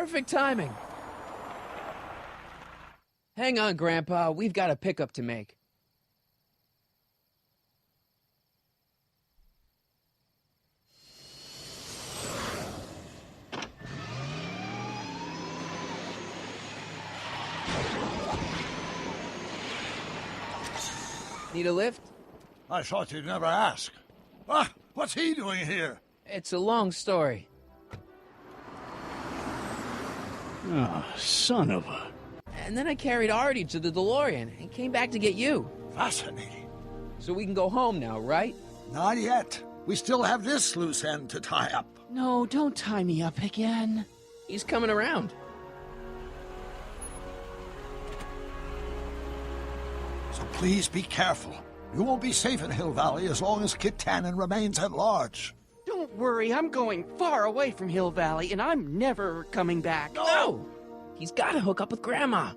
Perfect timing. Hang on, Grandpa. We've got a pickup to make. Need a lift? I thought you'd never ask. Ah, what's he doing here? It's a long story. Oh, son of a... And then I carried Artie to the DeLorean and came back to get you. Fascinating. So we can go home now, right? Not yet. We still have this loose end to tie up. No, don't tie me up again. He's coming around. So please be careful. You won't be safe in Hill Valley as long as Kit Tannen remains at large. Don't worry, I'm going far away from Hill Valley, and I'm never coming back. No! He's got to hook up with Grandma.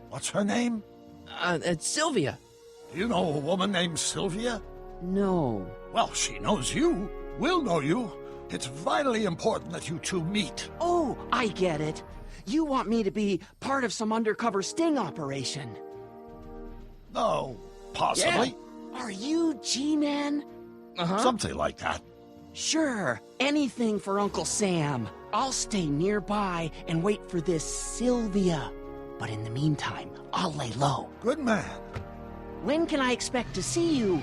What's her name? It's Sylvia. Do you know a woman named Sylvia? No. Well, she knows you. We'll know you. It's vitally important that you two meet. Oh, I get it. You want me to be part of some undercover sting operation. No, possibly. Yeah. Are you G-Man? Uh-huh. Something like that. Sure, anything for Uncle Sam. I'll stay nearby and wait for this Sylvia. But in the meantime, I'll lay low. Good man. When can I expect to see you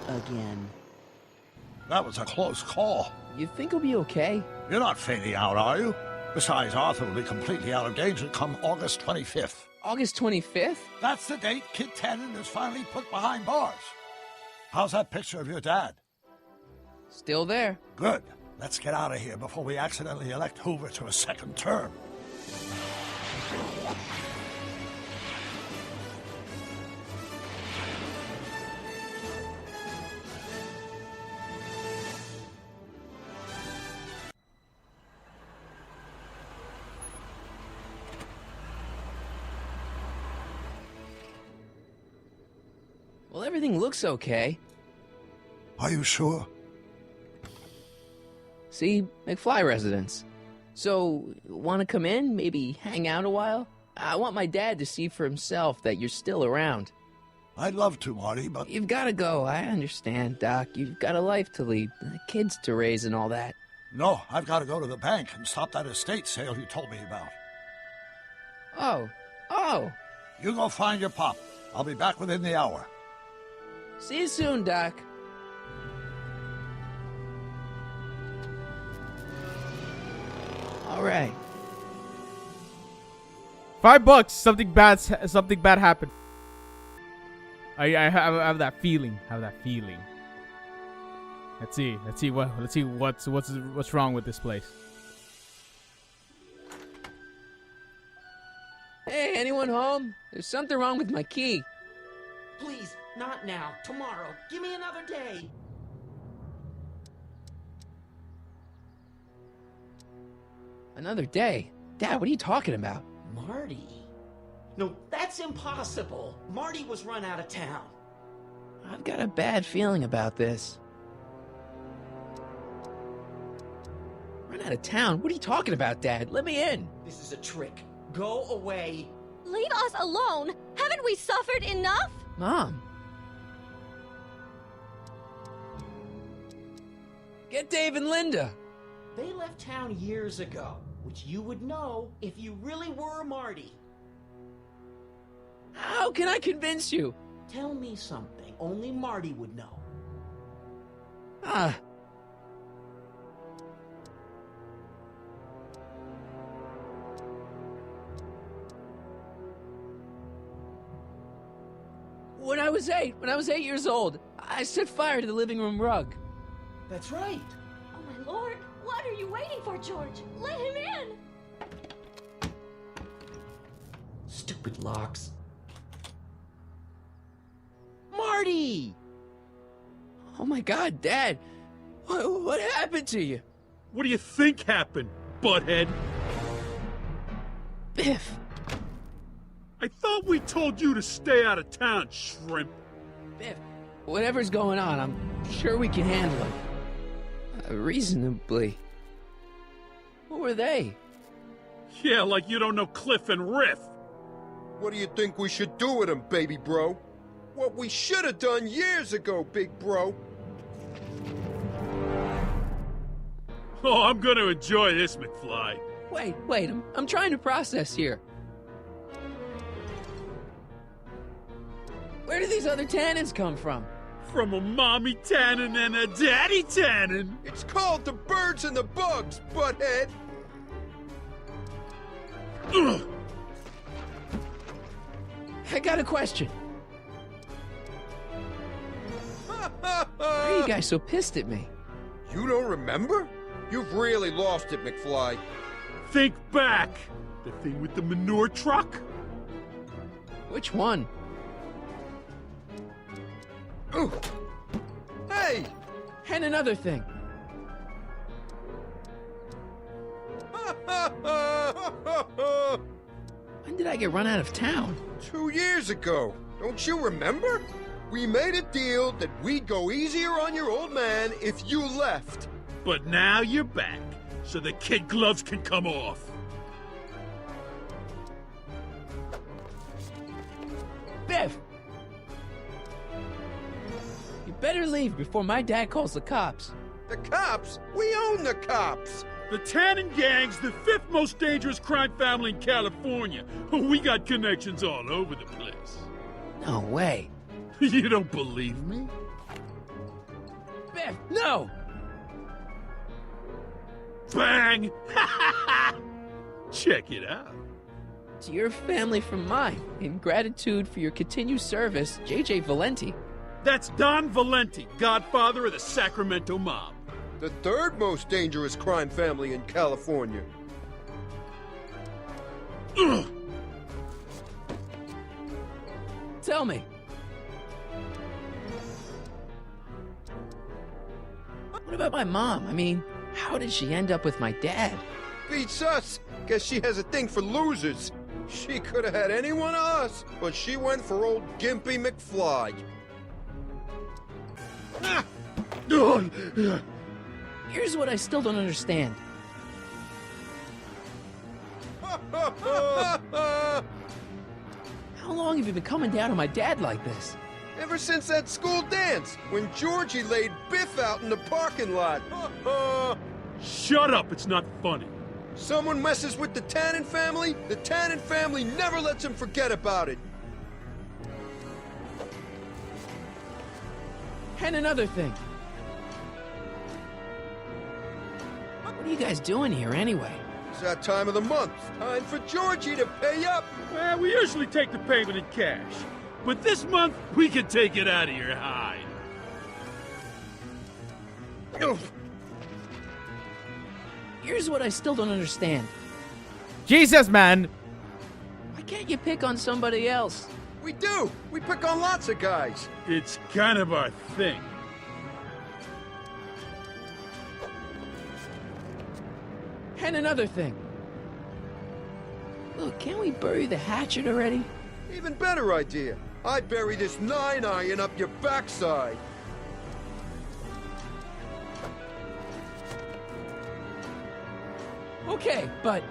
again? That was a close call. You think he'll be okay? You're not fading out, are you? Besides, Arthur will be completely out of danger come August 25th. August 25th? That's the date Kit Tannen is finally put behind bars. How's that picture of your dad? Still there. Good. Let's get out of here before we accidentally elect Hoover to a second term. Well, everything looks okay. Are you sure? See, McFly residence. So, want to come in? Maybe hang out a while? I want my dad to see for himself that you're still around. I'd love to, Marty, but... You've got to go. I understand, Doc. You've got a life to lead, kids to raise and all that. No, I've got to go to the bank and stop that estate sale you told me about. Oh. You go find your pop. I'll be back within the hour. See you soon, Doc. All right. $5. Something bad happened. I have that feeling. Let's see what's wrong with this place. Hey, anyone home? There's something wrong with my key. Please, not now. Tomorrow. Give me another day. Another day? Dad, what are you talking about? Marty? No, that's impossible. Marty was run out of town. I've got a bad feeling about this. Run out of town? What are you talking about, Dad? Let me in. This is a trick. Go away. Leave us alone! Haven't we suffered enough? Mom. Get Dave and Linda. They left town years ago, which you would know if you really were Marty. How can I convince you? Tell me something only Marty would know. When I was 8 years old, I set fire to the living room rug. That's right. Oh my lord, what are you waiting for, George? Let him in! Stupid locks. Marty! Oh my God, Dad. What happened to you? What do you think happened, butthead? Biff. I thought we told you to stay out of town, shrimp. Biff, whatever's going on, I'm sure we can handle it. Reasonably. Who were they? Yeah, like you don't know Cliff and Riff. What do you think we should do with him, baby bro? What we should have done years ago, big bro. Oh, I'm gonna enjoy this, McFly. Wait, I'm trying to process here. Where do these other Tannens come from? From a mommy Tannen and a daddy Tannen. It's called the birds and the bugs, butthead. Ugh. I got a question. Why are you guys so pissed at me? You don't remember? You've really lost it, McFly. Think back. The thing with the manure truck? Which one? Ooh. Hey! And another thing. When did I get run out of town? 2 years ago. Don't you remember? We made a deal that we'd go easier on your old man if you left. But now you're back, so the kid gloves can come off. Biff! You better leave before my dad calls the cops. The cops? We own the cops! The Tannen gang's the 5th most dangerous crime family in California. We got connections all over the place. No way. You don't believe me? Biff, no! Bang! Check it out. To your family from mine, in gratitude for your continued service, J.J. Valenti. That's Don Valenti, godfather of the Sacramento mob. The 3rd most dangerous crime family in California. Ugh. Tell me. What about my mom? I mean, how did she end up with my dad? Beats us. Guess she has a thing for losers. She could have had any one of us, but she went for old Gimpy McFly. Ah. Here's what I still don't understand. How long have you been coming down on my dad like this? Ever since that school dance, when Georgie laid Biff out in the parking lot. Shut up, it's not funny. Someone messes with the Tannen family, the Tannen family never lets him forget about it. And another thing. What are you guys doing here anyway? It's that time of the month. Time for Georgie to pay up. Well, we usually take the payment in cash. But this month, we can take it out of your hide. Here's what I still don't understand. Jesus, man! Why can't you pick on somebody else? We do. We pick on lots of guys. It's kind of our thing. And another thing. Look, can't we bury the hatchet already? Even better idea. I bury this 9-iron up your backside. Okay, but...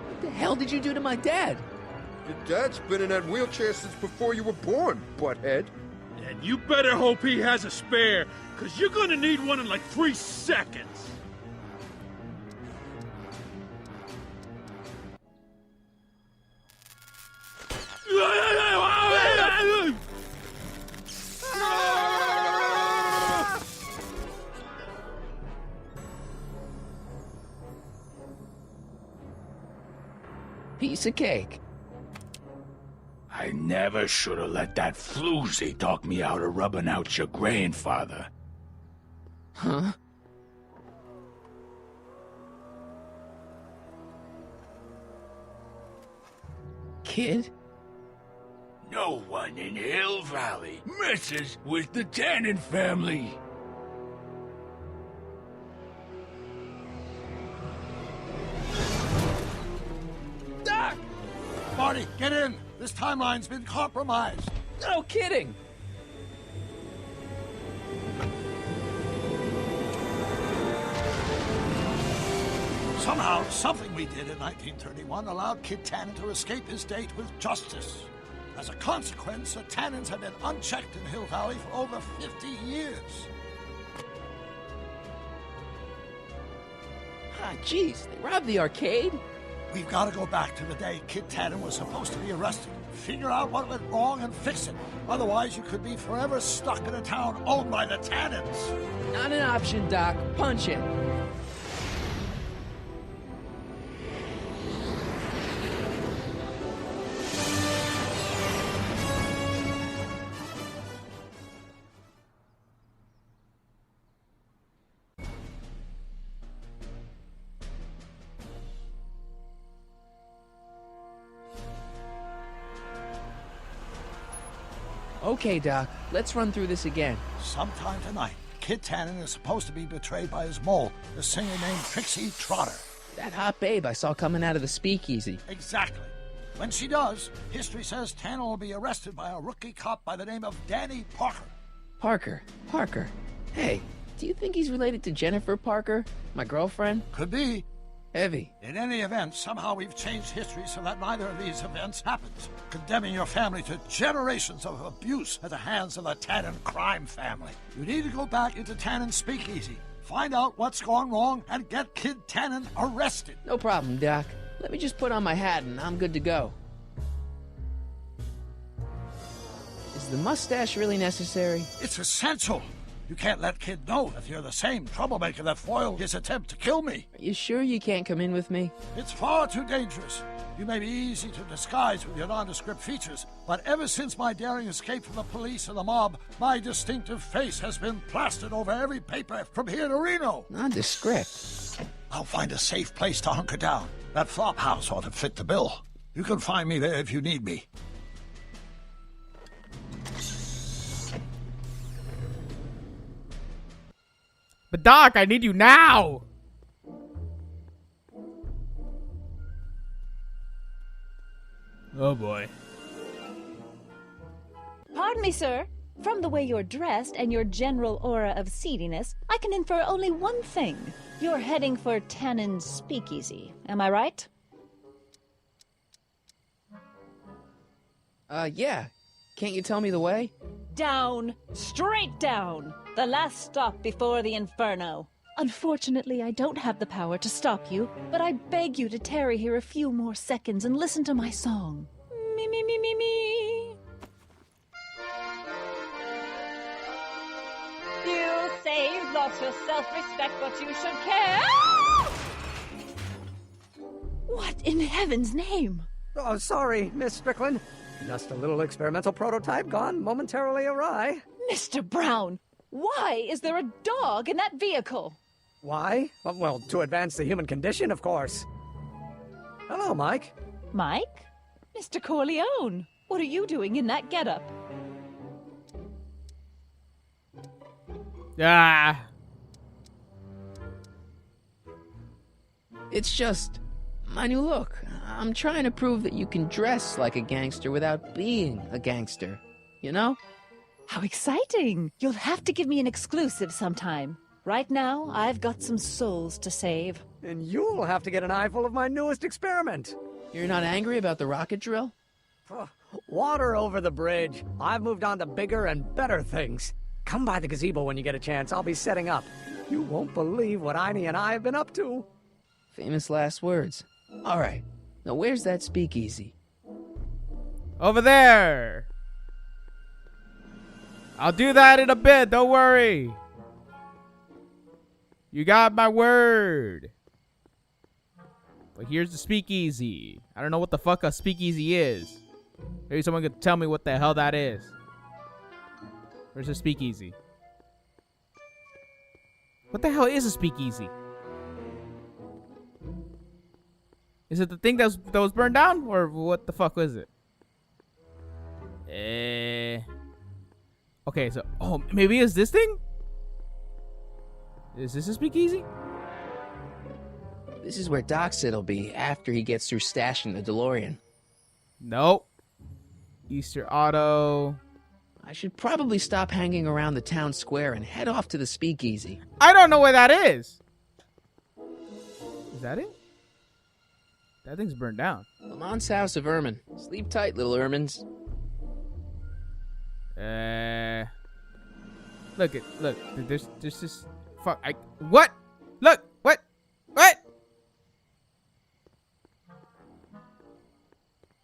What the hell did you do to my dad? Your dad's been in that wheelchair since before you were born, butthead. And you better hope he has a spare, because you're gonna need one in like 3 seconds. Piece of cake. I never should have let that floozy talk me out of rubbing out your grandfather. Huh? Kid? No one in Hill Valley messes with the Tannen family. Doc! Marty, get in! This timeline's been compromised. No kidding! Somehow, something we did in 1931 allowed Kid Tannen to escape his date with justice. As a consequence, the Tannens have been unchecked in Hill Valley for over 50 years. Ah, jeez, they robbed the arcade? We've got to go back to the day Kid Tannen was supposed to be arrested. Figure out what went wrong and fix it. Otherwise, you could be forever stuck in a town owned by the Tannens. Not an option, Doc. Punch it. Okay, Doc, let's run through this again. Sometime tonight, Kid Tannen is supposed to be betrayed by his mole, the singer named Trixie Trotter. That hot babe I saw coming out of the speakeasy. Exactly. When she does, history says Tannen will be arrested by a rookie cop by the name of Danny Parker. Parker. Hey, do you think he's related to Jennifer Parker, my girlfriend? Could be. Heavy. In any event, somehow we've changed history so that neither of these events happens, condemning your family to generations of abuse at the hands of the Tannen crime family. You need to go back into Tannen's speakeasy, find out what's gone wrong, and get Kid Tannen arrested. No problem, Doc. Let me just put on my hat and I'm good to go. Is the mustache really necessary? It's essential. You can't let Kid know that you're the same troublemaker that foiled his attempt to kill me. Are you sure you can't come in with me? It's far too dangerous. You may be easy to disguise with your nondescript features, but ever since my daring escape from the police and the mob, my distinctive face has been plastered over every paper from here to Reno. Nondescript. I'll find a safe place to hunker down. That flop house ought to fit the bill. You can find me there if you need me. But Doc, I need you now! Oh boy. Pardon me, sir. From the way you're dressed and your general aura of seediness, I can infer only one thing. You're heading for Tannen's speakeasy. Am I right? Yeah. Can't you tell me the way? Down. Straight down. The last stop before the inferno. Unfortunately, I don't have the power to stop you, but I beg you to tarry here a few more seconds and listen to my song. Me, me, me, me, me. You say you've lost your self-respect, but you should care. What in heaven's name? Oh, sorry, Miss Strickland. Just a little experimental prototype gone momentarily awry. Mr. Brown, why is there a dog in that vehicle? Why? Well, to advance the human condition, of course. Hello, Mike. Mike? Mr. Corleone, what are you doing in that getup? Ah. It's just my new look. I'm trying to prove that you can dress like a gangster without being a gangster. You know? How exciting! You'll have to give me an exclusive sometime. Right now, I've got some souls to save. And you'll have to get an eyeful of my newest experiment. You're not angry about the rocket drill? Water over the bridge. I've moved on to bigger and better things. Come by the gazebo when you get a chance. I'll be setting up. You won't believe what Einie and I have been up to. Famous last words. All right. Now where's that speakeasy? Over there! I'll do that in a bit, don't worry. You got my word. But here's the speakeasy. I don't know what the fuck a speakeasy is. Maybe someone could tell me what the hell that is. Where's the speakeasy? What the hell is a speakeasy? Is it the thing that was burned down? Or what the fuck was it? Okay, so... Oh, maybe it's this thing? Is this a speakeasy? This is where Doc said it'll be after he gets through stashing the DeLorean. Nope. Easter Auto. I should probably stop hanging around the town square and head off to the speakeasy. I don't know where that is. that it? That thing's burned down. Lamont's house of ermine. Sleep tight, little ermines. Look. There's this. Fuck. What? Look. What?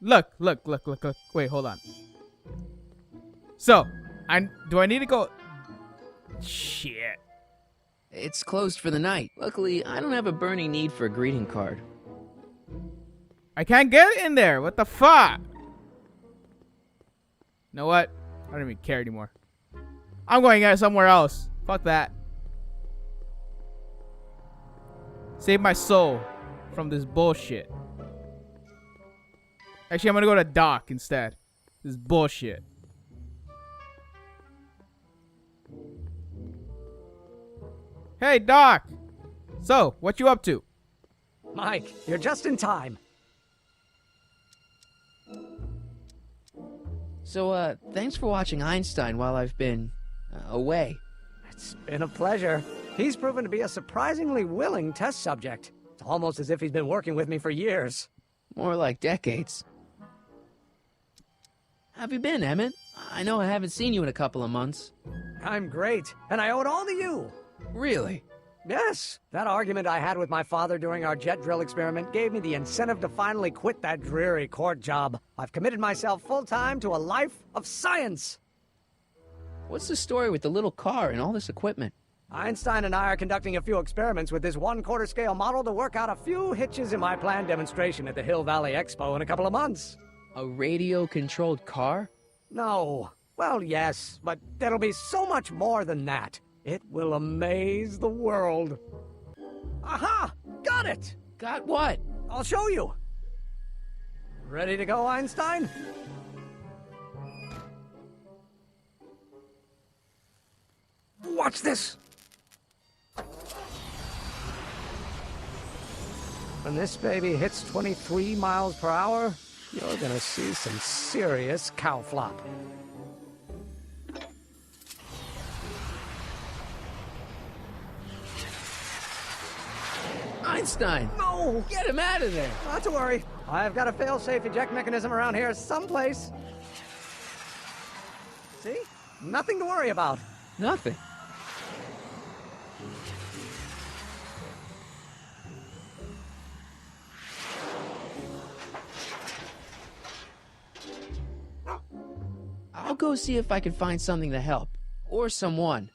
Look. Wait, hold on. So, do I need to go? Shit. It's closed for the night. Luckily, I don't have a burning need for a greeting card. I can't get in there. What the fuck? You know what? I don't even care anymore. I'm going somewhere else. Fuck that. Save my soul from this bullshit. Actually, I'm gonna go to Doc instead. This is bullshit. Hey, Doc. So, what you up to? Mike, you're just in time. So, thanks for watching Einstein while I've been away. It's been a pleasure. He's proven to be a surprisingly willing test subject. It's almost as if he's been working with me for years. More like decades. Have you been, Emmett? I know I haven't seen you in a couple of months. I'm great, and I owe it all to you. Really? Yes. That argument I had with my father during our jet drill experiment gave me the incentive to finally quit that dreary court job. I've committed myself full-time to a life of science. What's the story with the little car and all this equipment? Einstein and I are conducting a few experiments with this 1/4 scale model to work out a few hitches in my planned demonstration at the Hill Valley Expo in a couple of months. A radio-controlled car? No. Well, yes, but there'll be so much more than that. It will amaze the world. Aha! Got it! Got what? I'll show you. Ready to go, Einstein? Watch this. When this baby hits 23 miles per hour, you're gonna see some serious cow flop. Einstein! No! Get him out of there! Not to worry. I've got a fail-safe eject mechanism around here someplace. See? Nothing to worry about. Nothing. I'll go see if I can find something to help. Or someone.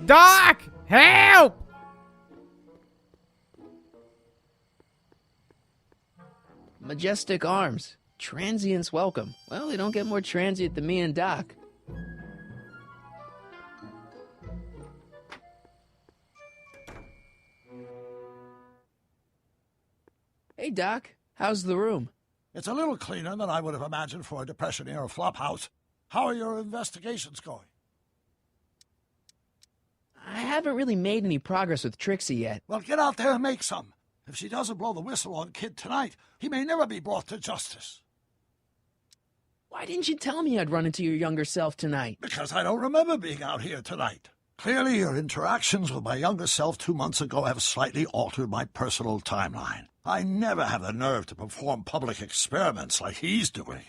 Doc! Help! Majestic arms. Transients welcome. Well, they don't get more transient than me and Doc. Hey, Doc. How's the room? It's a little cleaner than I would have imagined for a Depression-era flophouse. How are your investigations going? I haven't really made any progress with Trixie yet. Well, get out there and make some. If she doesn't blow the whistle on Kid tonight, he may never be brought to justice. Why didn't you tell me I'd run into your younger self tonight? Because I don't remember being out here tonight. Clearly, your interactions with my younger self 2 months ago have slightly altered my personal timeline. I never have the nerve to perform public experiments like he's doing.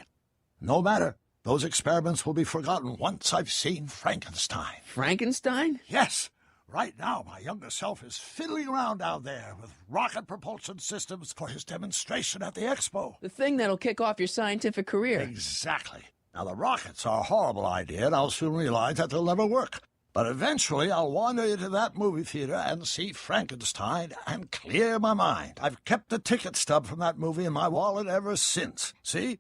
No matter. Those experiments will be forgotten once I've seen Frankenstein. Frankenstein? Yes. Right now, my younger self is fiddling around down there with rocket propulsion systems for his demonstration at the expo. The thing that'll kick off your scientific career. Exactly. Now, the rockets are a horrible idea, and I'll soon realize that they'll never work. But eventually, I'll wander into that movie theater and see Frankenstein and clear my mind. I've kept the ticket stub from that movie in my wallet ever since. See?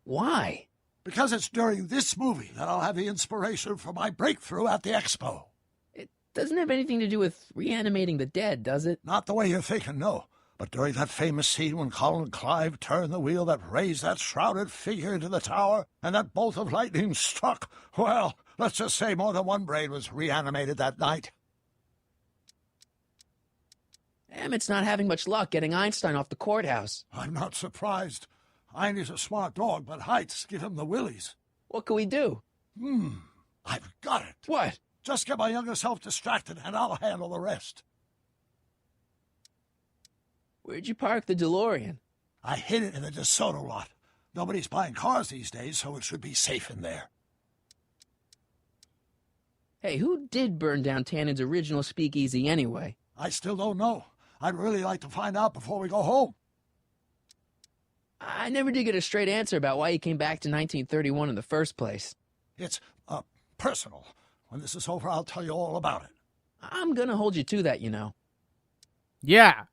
Why? Because it's during this movie that I'll have the inspiration for my breakthrough at the expo. It doesn't have anything to do with reanimating the dead, does it? Not the way you're thinking, no. But during that famous scene when Colin Clive turned the wheel that raised that shrouded figure into the tower and that bolt of lightning struck, well, let's just say more than one brain was reanimated that night. Emmett's not having much luck getting Einstein off the courthouse. I'm not surprised. Einie's a smart dog, but heights give him the willies. What can we do? I've got it. What? Just get my younger self distracted, and I'll handle the rest. Where'd you park the DeLorean? I hid it in the DeSoto lot. Nobody's buying cars these days, so it should be safe in there. Hey, who did burn down Tannen's original speakeasy anyway? I still don't know. I'd really like to find out before we go home. I never did get a straight answer about why you came back to 1931 in the first place. It's, personal. When this is over, I'll tell you all about it. I'm gonna hold you to that, you know. Yeah.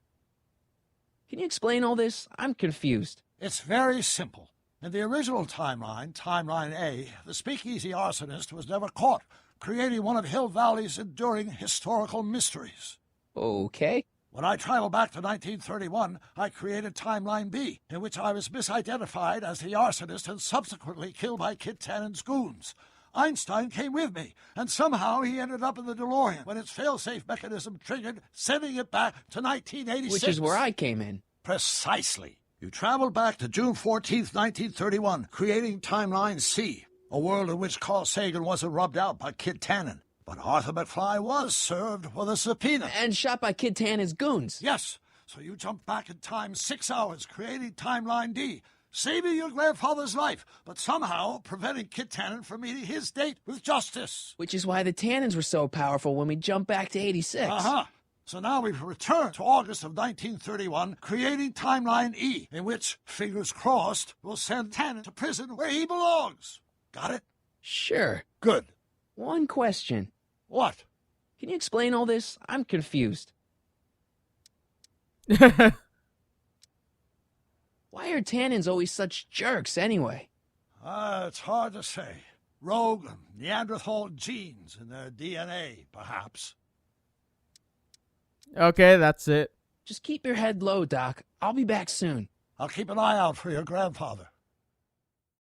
Can you explain all this? I'm confused. It's very simple. In the original timeline, Timeline A, the speakeasy arsonist was never caught, creating one of Hill Valley's enduring historical mysteries. Okay. When I traveled back to 1931, I created Timeline B, in which I was misidentified as the arsonist and subsequently killed by Kit Tannen's goons. Einstein came with me, and somehow he ended up in the DeLorean when its failsafe mechanism triggered, sending it back to 1986. Which is where I came in. Precisely. You traveled back to June 14th, 1931, creating Timeline C, a world in which Carl Sagan wasn't rubbed out by Kit Tannen. But Arthur McFly was served with a subpoena. And shot by Kid Tannen's goons. Yes, so you jumped back in time 6 hours, creating Timeline D, saving your grandfather's life, but somehow preventing Kit Tannen from meeting his date with justice. Which is why the Tannens were so powerful when we jumped back to 86. Uh-huh. So now we've returned to August of 1931, creating Timeline E, in which, fingers crossed, we'll send Tannen to prison where he belongs. Got it? Sure. Good. One question. What? Can you explain all this? I'm confused. Why are Tannens always such jerks anyway? It's hard to say. Rogue Neanderthal genes in their DNA, perhaps. Okay, that's it. Just keep your head low, Doc. I'll be back soon. I'll keep an eye out for your grandfather.